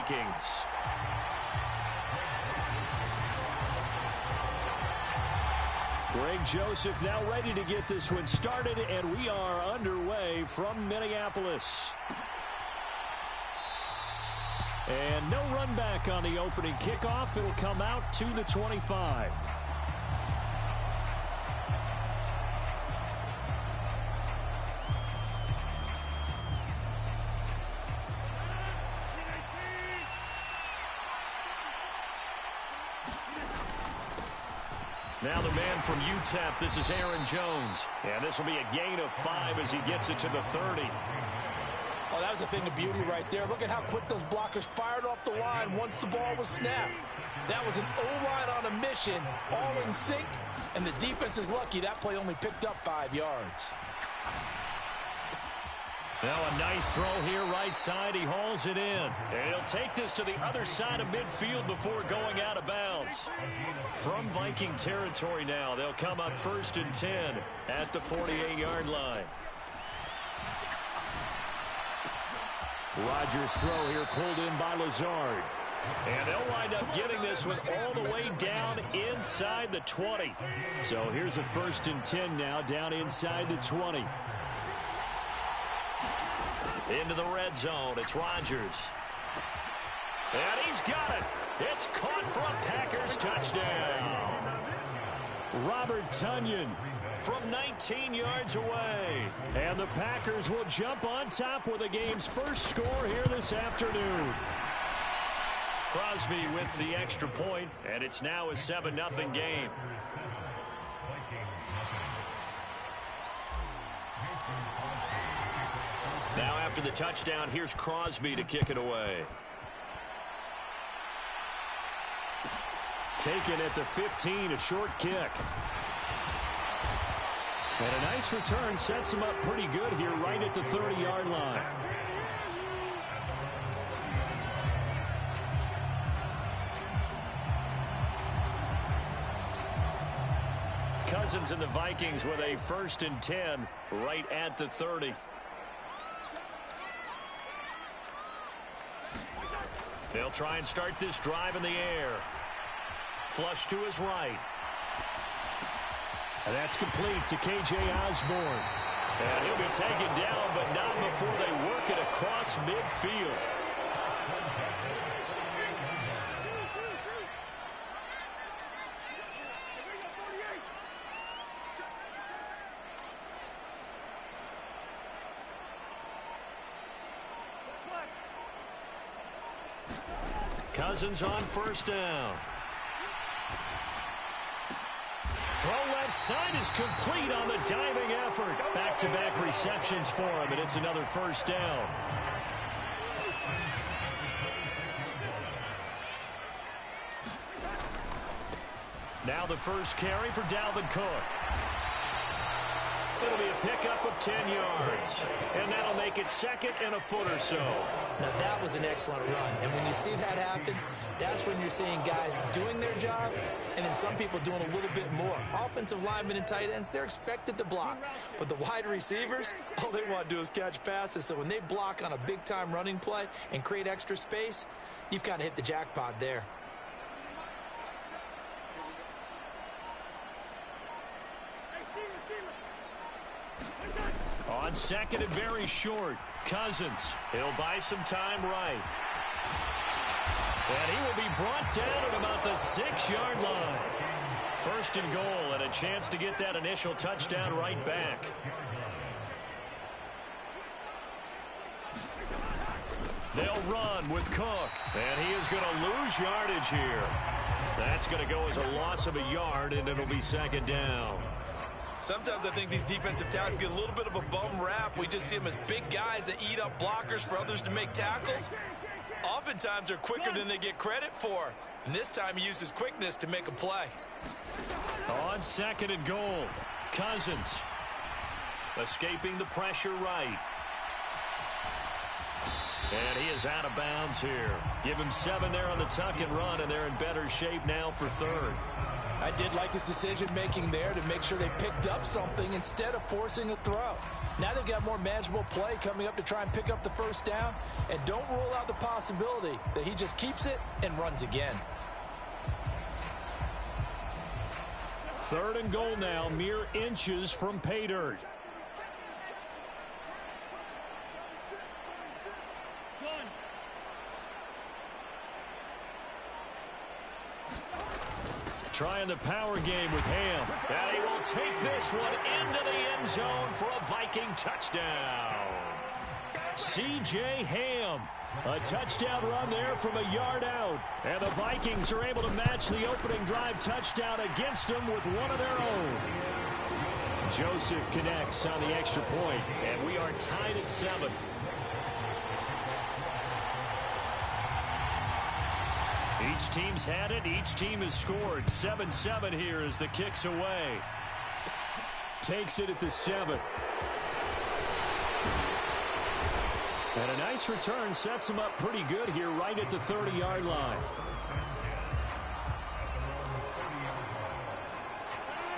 Vikings. Greg Joseph now ready to get this one started, and we are underway from Minneapolis. And no run back on the opening kickoff. It'll come out to the 25. Now the man from UTEP, this is Aaron Jones. And this will be a gain of 5 as he gets it to the 30. Oh, that was a thing of beauty right there. Look at how quick those blockers fired off the line once the ball was snapped. That was an O-line on a mission, all in sync, and the defense is lucky that play only picked up 5 yards. Now a nice throw here right side. He hauls it in. And he'll take this to the other side of midfield before going out of bounds. From Viking territory now, they'll come up 1st and 10 at the 48-yard line. Rodgers' throw here pulled in by Lazard. And they'll wind up getting this one all the way down inside the 20. So here's a 1st and 10 now down inside the 20. Into the red zone. It's Rodgers. And he's got it. It's caught for a Packers touchdown. Robert Tonyan from 19 yards away. And the Packers will jump on top with the game's first score here this afternoon. Crosby with the extra point, and it's now a 7-0 game. Now after the touchdown, here's Crosby to kick it away. Taken at the 15, a short kick. And a nice return sets him up pretty good here right at the 30-yard line. Cousins and the Vikings with a 1st and 10 right at the 30. They'll try and start this drive in the air. Flush to his right. And that's complete to K.J. Osborne. And he'll be taken down, but not before they work it across midfield. Cousins on 1st down. Throw left side is complete on the diving effort. Back-to-back receptions for him, and it's another 1st down. Now the first carry for Dalvin Cook. It'll be a pickup of 10 yards. And that'll make it 2nd and a foot or so. Now that was an excellent run. And when you see that happen, that's when you're seeing guys doing their job and then some people doing a little bit more. Offensive linemen and tight ends, they're expected to block. But the wide receivers, all they want to do is catch passes. So when they block on a big-time running play and create extra space, you've kind of hit the jackpot there. On 2nd and very short, Cousins. He'll buy some time right. And he will be brought down at about the 6-yard line. 1st and goal, and a chance to get that initial touchdown right back. They'll run with Cook, and he is going to lose yardage here. That's going to go as a loss of a yard, and it'll be 2nd down. Sometimes I think these defensive tackles get a little bit of a bum rap. We just see them as big guys that eat up blockers for others to make tackles. Oftentimes they're quicker than they get credit for. And this time he uses quickness to make a play. On 2nd and goal, Cousins escaping the pressure right. And he is out of bounds here. Give him 7 there on the tuck and run, and they're in better shape now for 3rd. I did like his decision-making there to make sure they picked up something instead of forcing a throw. Now they've got more manageable play coming up to try and pick up the first down, and don't rule out the possibility that he just keeps it and runs again. 3rd and goal now, mere inches from pay dirt. Trying the power game with Ham. And he will take this one into the end zone for a Viking touchdown. C.J. Ham. A touchdown run there from a yard out. And the Vikings are able to match the opening drive touchdown against them with one of their own. Joseph connects on the extra point, and we are tied at 7. Each team's had it. Each team has scored. 7-7 here as the kick's away. Takes it at the 7. And a nice return sets him up pretty good here right at the 30-yard line.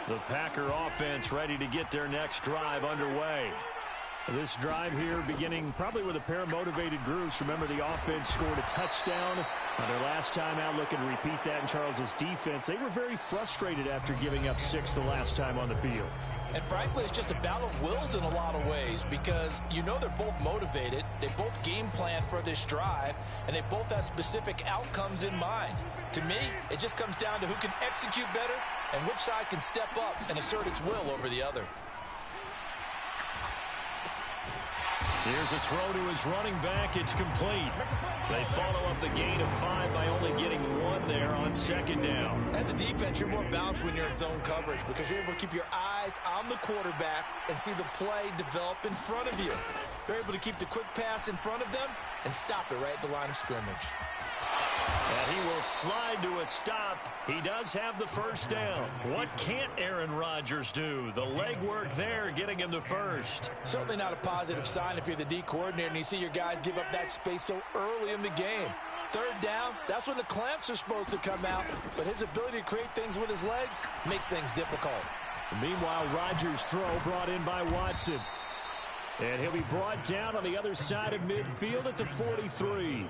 The Packer offense ready to get their next drive underway. This drive here beginning probably with a pair of motivated groups. Remember, the offense scored a touchdown on their last time out. Looking to repeat that in Charles's defense. They were very frustrated after giving up 6 the last time on the field. And frankly, it's just a battle of wills in a lot of ways because you know they're both motivated. They both game plan for this drive, and they both have specific outcomes in mind. To me, it just comes down to who can execute better and which side can step up and assert its will over the other. Here's a throw to his running back. It's complete. They follow up the gain of 5 by only getting 1 there on 2nd down. As a defense, you're more balanced when you're in zone coverage because you're able to keep your eyes on the quarterback and see the play develop in front of you. You're able to keep the quick pass in front of them and stop it right at the line of scrimmage. And he will slide to a stop. He does have the first down. What can't Aaron Rodgers do? The legwork there getting him the first. Certainly not a positive sign if you're the D coordinator and you see your guys give up that space so early in the game. 3rd down, that's when the clamps are supposed to come out. But his ability to create things with his legs makes things difficult. Meanwhile, Rodgers' throw brought in by Watson. And he'll be brought down on the other side of midfield at the 43.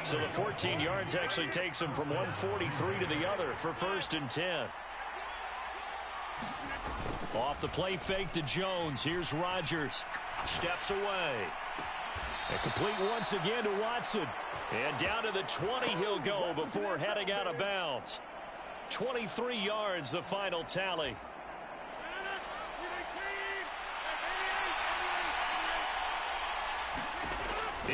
So the 14 yards actually takes him from 143 to the other for 1st and 10. Off the play fake to Jones. Here's Rodgers. Steps away. And complete once again to Watson. And down to the 20 he'll go before heading out of bounds. 23 yards the final tally.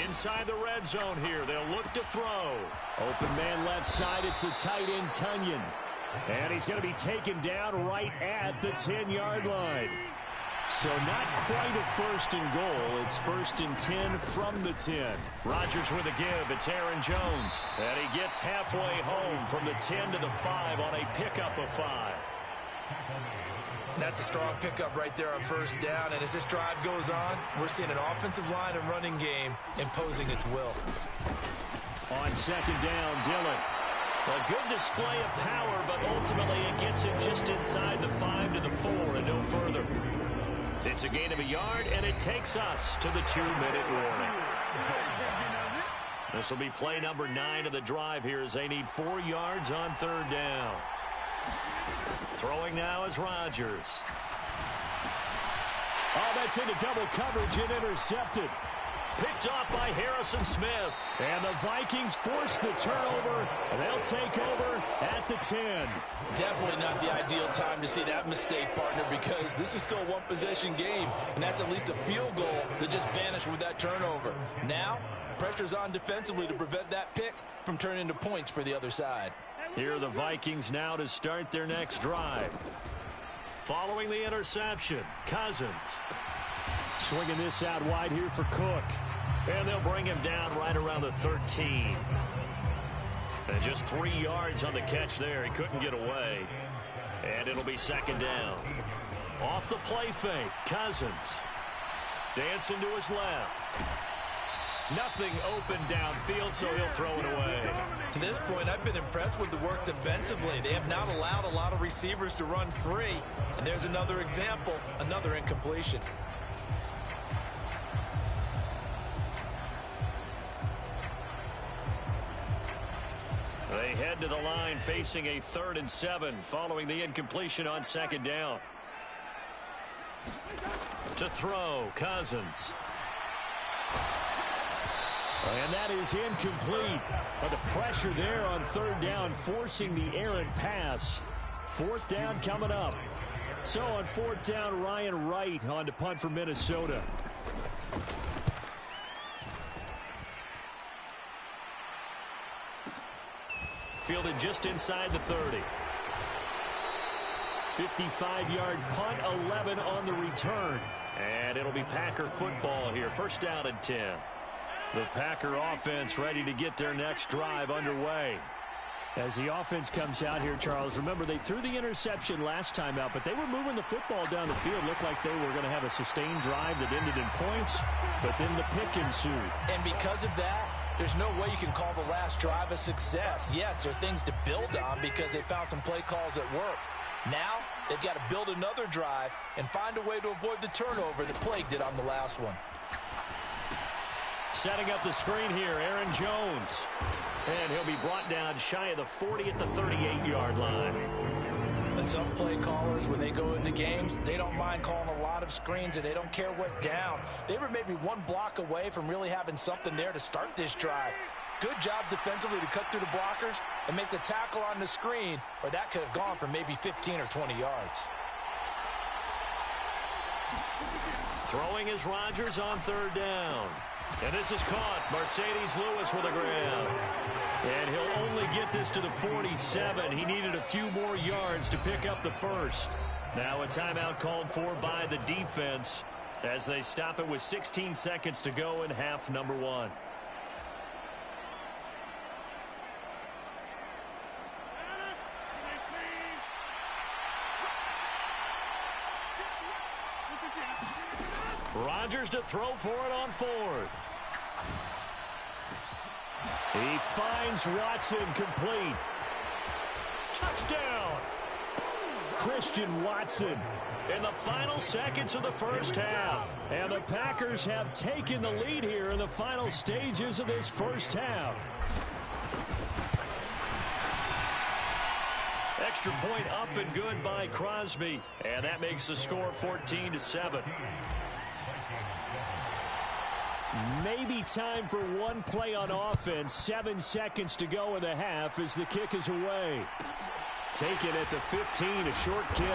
Inside the red zone here. They'll look to throw. Open man left side. It's the tight end, Tunyon. And he's going to be taken down right at the 10-yard line. So not quite a 1st and goal. It's 1st and 10 from the 10. Rodgers with a give. It's Aaron Jones. And he gets halfway home from the 10 to the 5 on a pickup of 5. That's a strong pickup right there on 1st down. And as this drive goes on, we're seeing an offensive line and running game imposing its will. On 2nd down, Dillon. A good display of power, but ultimately it gets him just inside the 5 to the 4 and no further. It's a gain of a yard, and it takes us to the 2-minute warning. This will be play number 9 of the drive here as they need 4 yards on 3rd down. Throwing now is Rodgers. Oh, that's into double coverage and intercepted. Picked off by Harrison Smith. And the Vikings force the turnover. And they'll take over at the 10. Definitely not the ideal time to see that mistake, partner, because this is still a one-possession game. And that's at least a field goal that just vanished with that turnover. Now, pressure's on defensively to prevent that pick from turning into points for the other side. Here are the Vikings now to start their next drive. Following the interception, Cousins. Swinging this out wide here for Cook. And they'll bring him down right around the 13. And just 3 yards on the catch there. He couldn't get away. And it'll be 2nd down. Off the play fake, Cousins. Dancing to his left. Nothing open downfield, so he'll throw it away. To this point, I've been impressed with the work defensively. They have not allowed a lot of receivers to run free. And there's another example, another incompletion. They head to the line facing a 3rd and 7 following the incompletion on 2nd down. To throw, Cousins. And that is incomplete. But the pressure there on 3rd down, forcing the errant pass. 4th down coming up. So on 4th down, Ryan Wright on to punt for Minnesota. Fielded just inside the 30. 55-yard punt, 11 on the return. And it'll be Packer football here. 1st down and 10. The Packer offense ready to get their next drive underway. As the offense comes out here, Charles, remember they threw the interception last time out, but they were moving the football down the field. Looked like they were going to have a sustained drive that ended in points, but then the pick ensued. And because of that, there's no way you can call the last drive a success. Yes, there are things to build on because they found some play calls that work. Now, they've got to build another drive and find a way to avoid the turnover that plagued it on the last one. Setting up the screen here, Aaron Jones. And he'll be brought down shy of the 40 at the 38-yard line. And some play callers, when they go into games, they don't mind calling a lot of screens and they don't care what down. They were maybe one block away from really having something there to start this drive. Good job defensively to cut through the blockers and make the tackle on the screen, or that could have gone for maybe 15 or 20 yards. Throwing is Rodgers on 3rd down. And this is caught. Mercedes Lewis with a grab. And he'll only get this to the 47. He needed a few more yards to pick up the first. Now a timeout called for by the defense as they stop it with 16 seconds to go in half number 1. Rodgers to throw for it on 4th. He finds Watson complete. Touchdown! Christian Watson. In the final seconds of the first half. And the Packers have taken the lead here in the final stages of this first half. Extra point up and good by Crosby. And that makes the score 14-7. Maybe time for one play on offense. 7 seconds to go in the half as the kick is away. Taken at the 15, a short kick.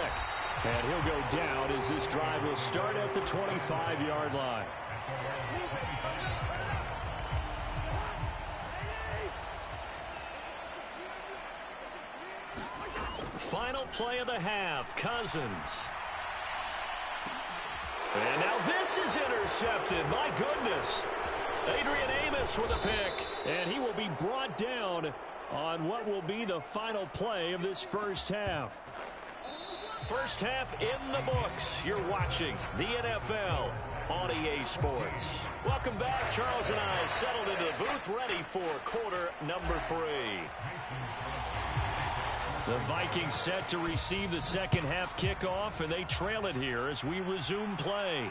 And he'll go down as this drive will start at the 25-yard line. Final play of the half, Cousins. And now this is intercepted. My goodness. Adrian Amos with a pick. And he will be brought down on what will be the final play of this first half. First half in the books. You're watching the NFL on EA Sports. Welcome back. Charles and I settled into the booth ready for quarter number 3. The Vikings set to receive the second half kickoff, and they trail it here as we resume play.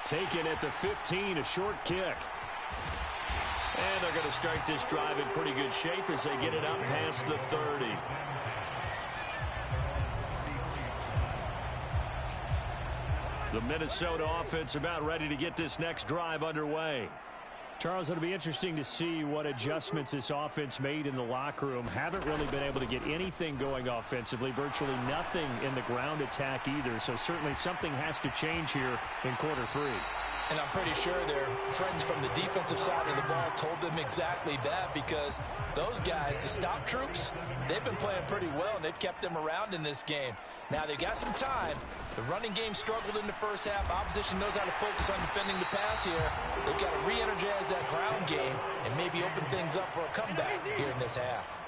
Taken at the 15, a short kick. And they're going to start this drive in pretty good shape as they get it up past the 30. The Minnesota offense about ready to get this next drive underway. Charles, it'll be interesting to see what adjustments this offense made in the locker room. Haven't really been able to get anything going offensively, virtually nothing in the ground attack either. So certainly something has to change here in quarter 3. And I'm pretty sure their friends from the defensive side of the ball told them exactly that, because those guys, the stop troops, they've been playing pretty well, and they've kept them around in this game. Now, they've got some time. The running game struggled in the first half. Opposition knows how to focus on defending the pass here. They've got to re-energize that ground game and maybe open things up for a comeback here in this half.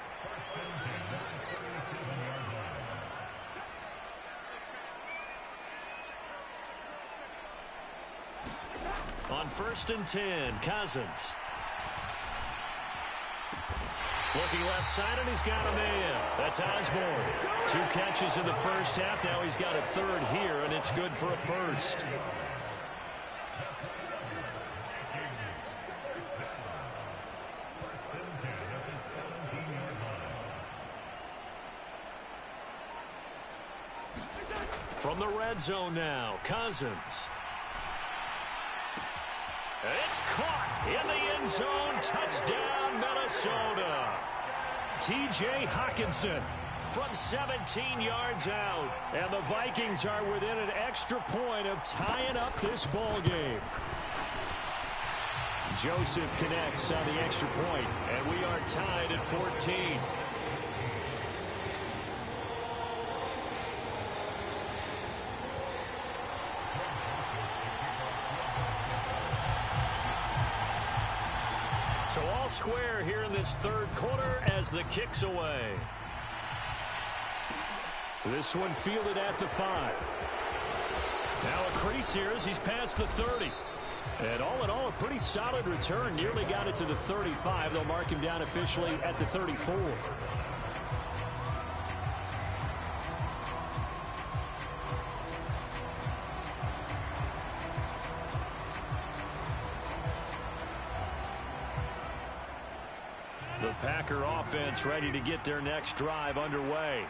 On On 1st and 10, Cousins. Looking left side, and he's got a man. That's Osborne. 2 catches in the first half. Now he's got a third here, and it's good for a first. From the red zone now, Cousins. It's caught in the end zone. Touchdown, Minnesota. T.J. Hockenson from 17 yards out. And the Vikings are within an extra point of tying up this ball game. Joseph connects on the extra point, and we are tied at 14. So all square here in this third quarter as the kick's away. This one fielded at the 5. Now a crease here as he's past the 30. And all in all, a pretty solid return. Nearly got it to the 35. They'll mark him down officially at the 34. The Packer offense ready to get their next drive underway.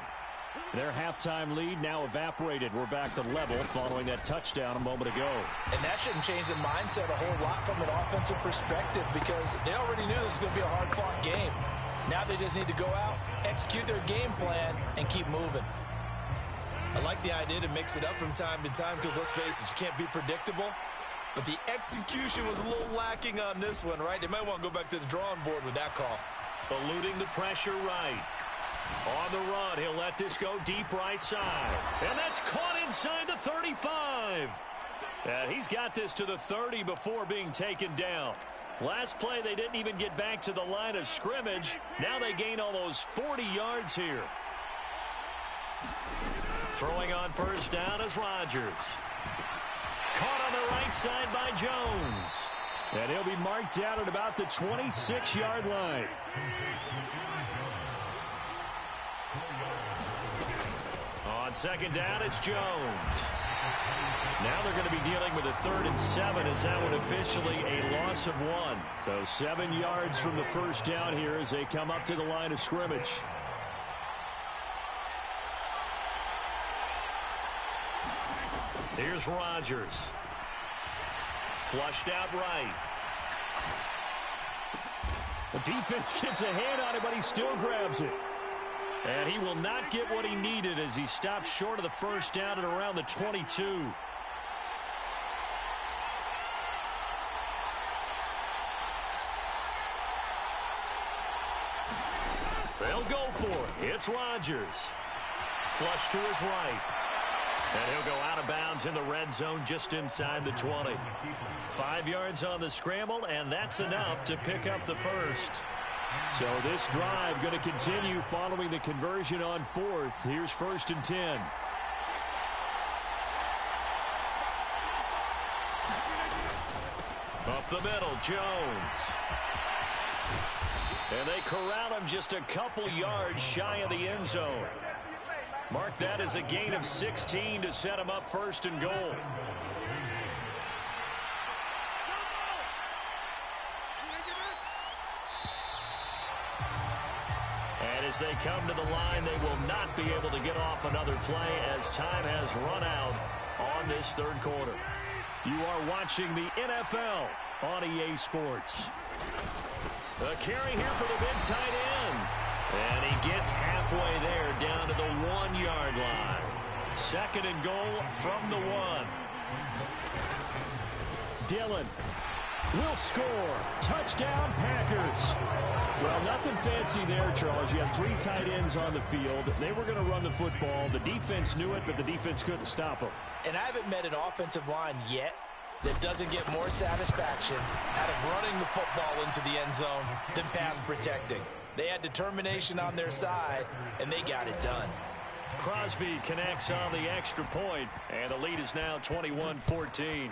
Their halftime lead now evaporated. We're back to level following that touchdown a moment ago. And that shouldn't change the mindset a whole lot from an offensive perspective because they already knew this was going to be a hard-fought game. Now they just need to go out, execute their game plan, and keep moving. I like the idea to mix it up from time to time because, let's face it, you can't be predictable. But the execution was a little lacking on this one, right? They might want to go back to the drawing board with that call. Eluding the pressure right. On the run, he'll let this go deep right side. And that's caught inside the 35. And he's got this to the 30 before being taken down. Last play, they didn't even get back to the line of scrimmage. Now they gain almost 40 yards here. Throwing on first down is Rodgers. Caught on the right side by Jones. And he'll be marked down at about the 26-yard line. On second down, it's Jones. Now they're going to be dealing with a 3rd and 7 as that one officially a loss of 1. So 7 yards from the first down here as they come up to the line of scrimmage. Here's Rodgers. Flushed out right. The defense gets a hand on it, but he still grabs it. And he will not get what he needed as he stops short of the first down at around the 22. They'll go for it. It's Rodgers. Flush to his right. And he'll go out of bounds in the red zone just inside the 20. 5 yards on the scramble, and that's enough to pick up the first. So this drive going to continue following the conversion on 4th. Here's 1st and 10. Up the middle, Jones. And they corral him just a couple yards shy of the end zone. Mark that as a gain of 16 to set him up 1st and goal. And as they come to the line, they will not be able to get off another play as time has run out on this third quarter. You are watching the NFL on EA Sports. A carry here for the big tight end. And he gets halfway there down to the 1-yard line. 2nd and goal from the 1. Dillon will score. Touchdown, Packers. Well, nothing fancy there, Charles. You had 3 tight ends on the field. They were going to run the football. The defense knew it, but the defense couldn't stop them. And I haven't met an offensive line yet that doesn't get more satisfaction out of running the football into the end zone than pass protecting. They had determination on their side, and they got it done. Crosby connects on the extra point, and the lead is now 21-14.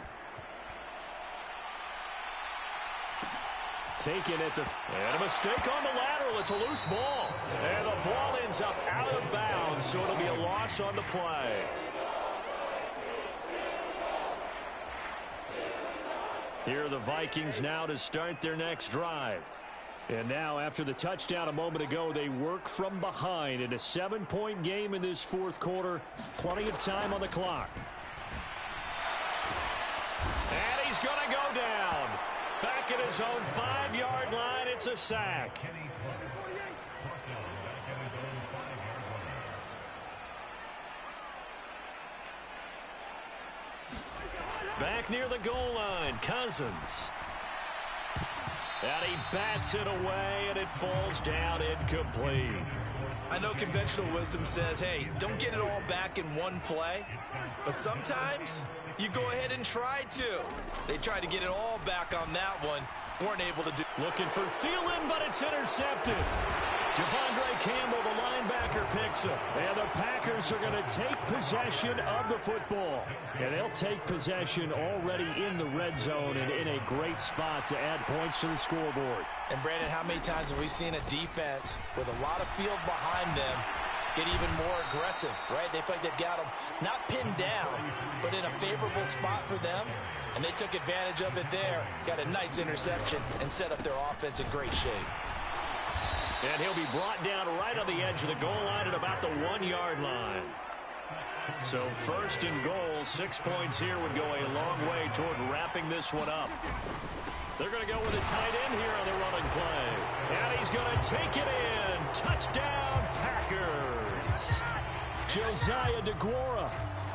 Taken at the... And a mistake on the lateral. It's a loose ball. And the ball ends up out of bounds, so it'll be a loss on the play. Here are the Vikings now to start their next drive. And now, after the touchdown a moment ago, they work from behind in a 7-point game in this fourth quarter. Plenty of time on the clock. And he's going to go down. Back at his own 5-yard line, it's a sack. Back near the goal line, Cousins. And he bats it away, and it falls down incomplete. I know conventional wisdom says, hey, don't get it all back in one play. But sometimes you go ahead and try to. They tried to get it all back on that one. Weren't able to do. Looking for Thielen, but it's intercepted. Devondre Campbell, the linebacker, picks him. And the Packers are going to take possession of the football. And they'll take possession already in the red zone and in a great spot to add points to the scoreboard. And, Brandon, how many times have we seen a defense with a lot of field behind them get even more aggressive, right? They feel like they've got them not pinned down, but in a favorable spot for them. And they took advantage of it there, got a nice interception, and set up their offense in great shape. And he'll be brought down right on the edge of the goal line at about the 1-yard line. So first and goal, 6 points here would go a long way toward wrapping this one up. They're going to go with a tight end here on the running play. And he's going to take it in. Touchdown, Packers. Josiah DeGuara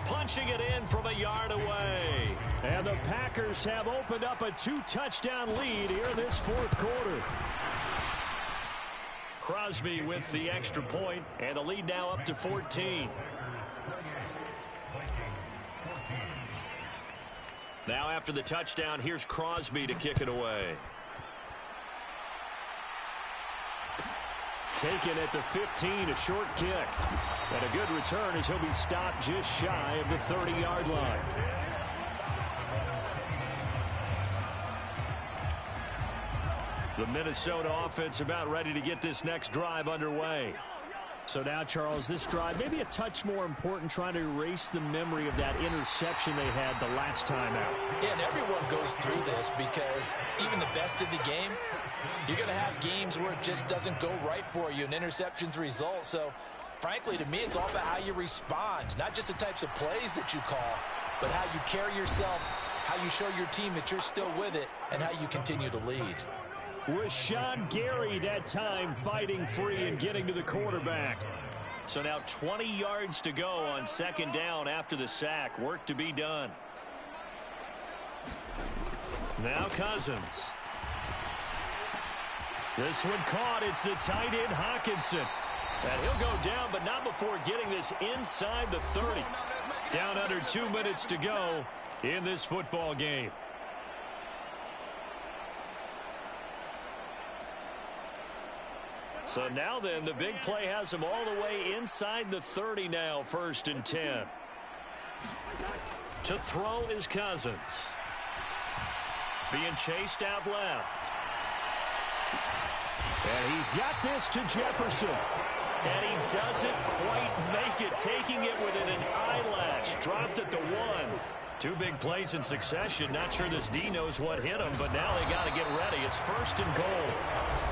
punching it in from a yard away. And the Packers have opened up a 2-touchdown lead here in this fourth quarter. Crosby with the extra point, and the lead now up to 14. Now after the touchdown, here's Crosby to kick it away. Taken at the 15, a short kick. And a good return as he'll be stopped just shy of the 30-yard line. The Minnesota offense about ready to get this next drive underway. So now, Charles, this drive maybe a touch more important, trying to erase the memory of that interception they had the last time out. Yeah, and everyone goes through this because even the best in the game, you're going to have games where it just doesn't go right for you, and interceptions result. So, frankly, to me, it's all about how you respond, not just the types of plays that you call, but how you carry yourself, how you show your team that you're still with it, and how you continue to lead. Rashawn Gary that time fighting free and getting to the quarterback. So now 20 yards to go on second down after the sack. Work to be done. Now Cousins. This one caught. It's the tight end Hawkinson. And he'll go down, but not before getting this inside the 30. Down under 2 minutes to go in this football game. So now then, the big play has him all the way inside the 30 now, 1st and 10. To throw is Cousins. Being chased out left. And he's got this to Jefferson. And he doesn't quite make it, taking it within an eyelash. Dropped at the 1. 2 big plays in succession. Not sure this D knows what hit him, but now they got to get ready. It's 1st and goal.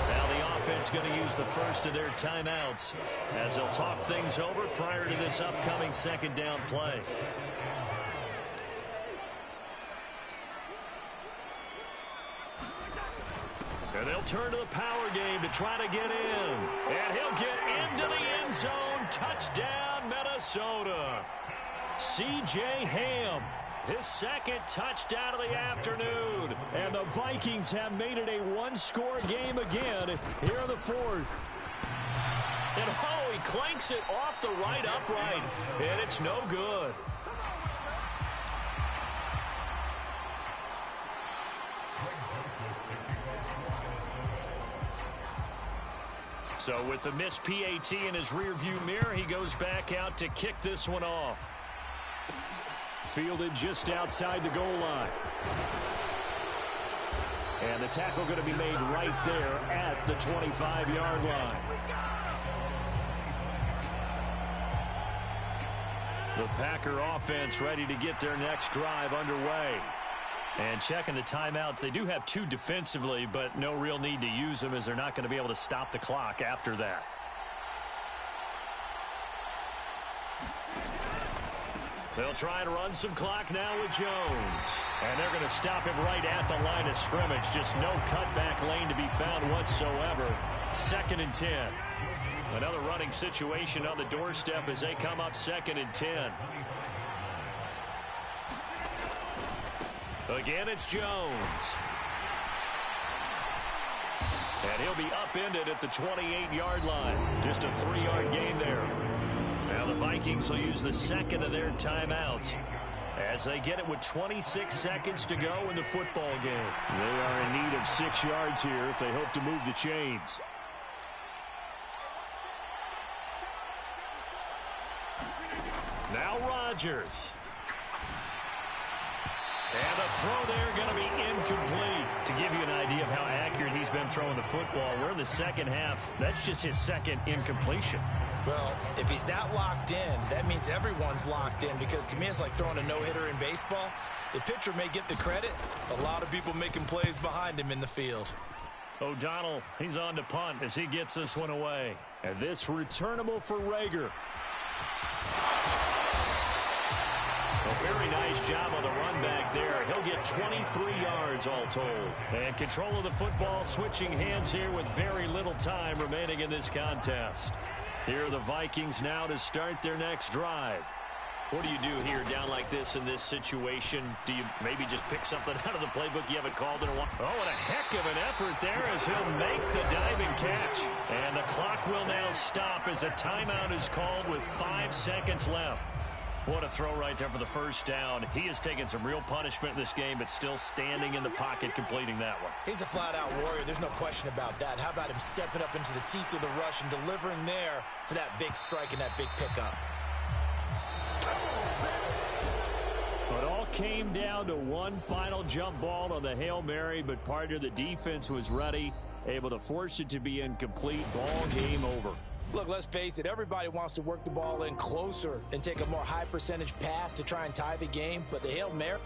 Now the offense going to use the first of their timeouts as they'll talk things over prior to this upcoming second down play. And they'll turn to the power game to try to get in. And he'll get into the end zone. Touchdown, Minnesota. C.J. Ham. His second touchdown of the afternoon. And the Vikings have made it a one-score game again here in the fourth. And oh, he clanks it off the right upright. And it's no good. So with the missed PAT in his rearview mirror, he goes back out to kick this one off. Fielded just outside the goal line. And the tackle going to be made right there at the 25-yard line. The Packer offense ready to get their next drive underway. And checking the timeouts, they do have 2 defensively, but no real need to use them as they're not going to be able to stop the clock after that. They'll try and run some clock now with Jones. And they're going to stop him right at the line of scrimmage. Just no cutback lane to be found whatsoever. 2nd and 10. Another running situation on the doorstep as they come up 2nd and 10. Again, it's Jones. And he'll be upended at the 28-yard line. Just a 3-yard gain there. Now the Vikings will use the 2nd of their timeouts as they get it with 26 seconds to go in the football game. They are in need of 6 yards here if they hope to move the chains. Now Rodgers. And the throw there going to be incomplete. To give you an idea of how accurate he's been throwing the football, we're in the second half. That's just his 2nd incompletion. Well, if he's not locked in, that means everyone's locked in, because to me it's like throwing a no-hitter in baseball. The pitcher may get the credit. A lot of people making plays behind him in the field. O'Donnell, he's on to punt as he gets this one away. And this returnable for Rager. A very nice job on the run back there. He'll get 23 yards all told. And control of the football, switching hands here with very little time remaining in this contest. Here are the Vikings now to start their next drive. What do you do here down like this in this situation? Do you maybe just pick something out of the playbook you haven't called in a while? Oh, and a heck of an effort there as he'll make the diving catch. And the clock will now stop as a timeout is called with 5 seconds left. What a throw right there for the first down. He has taken some real punishment in this game, but still standing in the pocket completing that one. He's a flat-out warrior. There's no question about that. How about him stepping up into the teeth of the rush and delivering there for that big strike and that big pickup? It all came down to one final jump ball on the Hail Mary, but part of the defense was ready, able to force it to be incomplete. Ball game over. Look, let's face it, everybody wants to work the ball in closer and take a more high percentage pass to try and tie the game, but the Hail Mary